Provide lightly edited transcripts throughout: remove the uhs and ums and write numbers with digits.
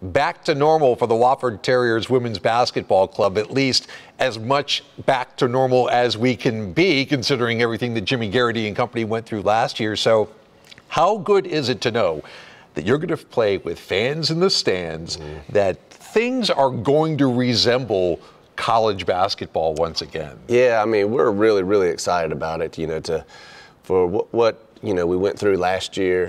back to normal for the Wofford Terriers women's basketball club, at least as much back to normal as we can be, considering everything that Jimmy Garrity and company went through last year. So how good is it to know that you're going to play with fans in the stands, that things are going to resemble college basketball once again? Yeah, I mean, we're really, really excited about it, for what we went through last year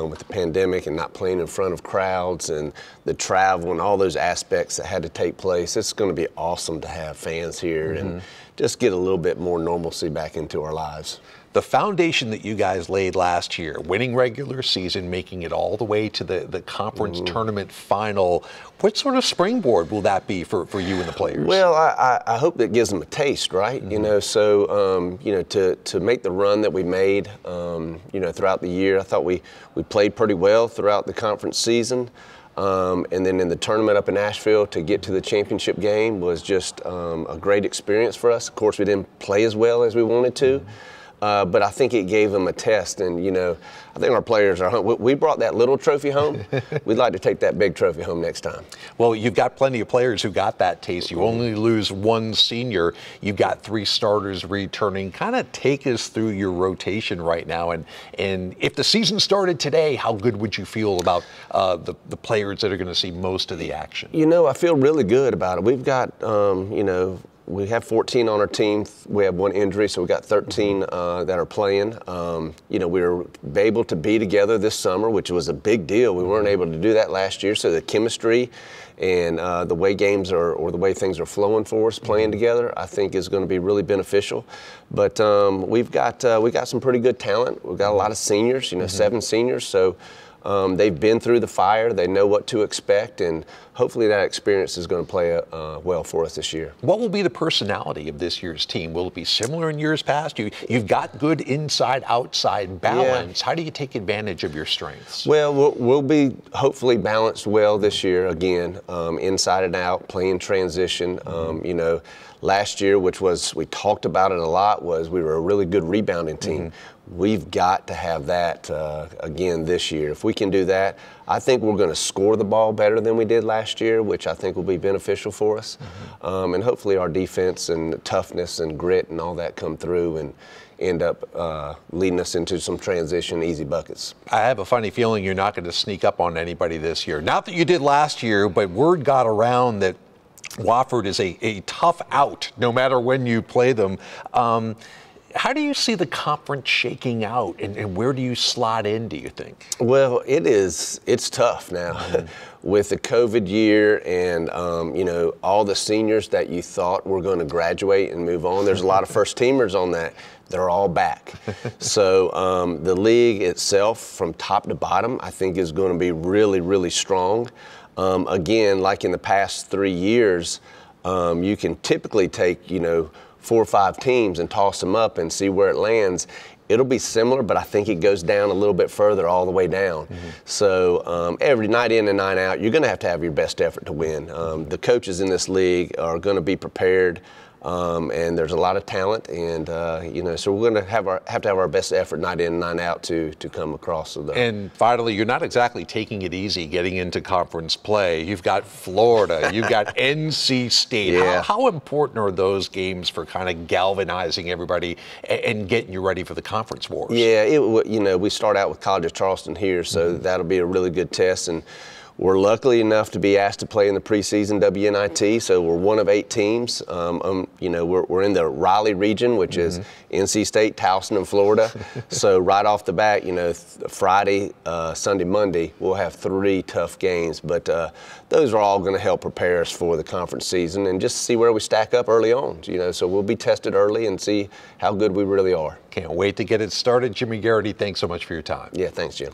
with the pandemic and not playing in front of crowds and the travel and all those aspects that had to take place. It's going to be awesome to have fans here and just get a little bit more normalcy back into our lives. The foundation that you guys laid last year, winning regular season, making it all the way to the conference tournament final, what sort of springboard will that be for you and the players? Well, I hope that gives them a taste, right? To make the run that we made, throughout the year, I thought we played pretty well throughout the conference season. And then in the tournament up in Nashville, to get to the championship game was just a great experience for us. Of course, we didn't play as well as we wanted to. But I think it gave them a test, and I think our players are home. We brought that little trophy home. We'd like to take that big trophy home next time. Well, you've got plenty of players who got that taste. You only lose one senior. You've got 3 starters returning. Kind of take us through your rotation right now, and if the season started today, how good would you feel about the players that are going to see most of the action? I feel really good about it. We've got we have 14 on our team. We have 1 injury, so we got 13 that are playing. We were able to be together this summer, which was a big deal. We weren't able to do that last year, so the chemistry and the way games are, or the way things are flowing for us playing together, I think is going to be really beneficial. But we got some pretty good talent. We've got a lot of seniors, 7 seniors, so they've been through the fire. They know what to expect, and hopefully that experience is going to play well for us this year. What will be the personality of this year's team? Will it be similar in years past? You've got good inside-outside balance. Yeah. How do you take advantage of your strengths? Well, we'll be hopefully balanced well this year again, inside and out, playing transition. Last year, which was, we talked about it a lot, was we were a really good rebounding team. We've got to have that again this year. If we can do that, I think we're going to score the ball better than we did last year, which I think will be beneficial for us. And hopefully our defense and toughness and grit and all that come through and end up leading us into some transition easy buckets. I have a funny feeling you're not going to sneak up on anybody this year. Not that you did last year, but word got around that Wofford is a tough out no matter when you play them. How do you see the conference shaking out, and where do you slot in, do you think? Well, it's tough now. With the COVID year and, all the seniors that you thought were going to graduate and move on, there's a lot of first-teamers on that. They're all back. So the league itself, from top to bottom, I think is going to be really, really strong. Again, like in the past 3 years, you can typically take, 4 or 5 teams and toss them up and see where it lands. It'll be similar, but I think it goes down a little bit further all the way down. So every night in and night out, you're going to have your best effort to win. The coaches in this league are going to be prepared. And there's a lot of talent, and so we're going to have to have our best effort night in and night out to come across. And finally, you're not exactly taking it easy getting into conference play. You've got Florida, you've got NC State. Yeah. How important are those games for kind of galvanizing everybody and getting you ready for the conference wars? Yeah, we start out with College of Charleston here, so that'll be a really good test. And we're lucky enough to be asked to play in the preseason WNIT, so we're one of 8 teams. We're in the Raleigh region, which is NC State, Towson, and Florida. So right off the bat, Friday, Sunday, Monday, we'll have 3 tough games. But those are all going to help prepare us for the conference season and just see where we stack up early on. So we'll be tested early and see how good we really are. Can't wait to get it started. Jimmy Garrity, thanks so much for your time. Yeah, thanks, Jim.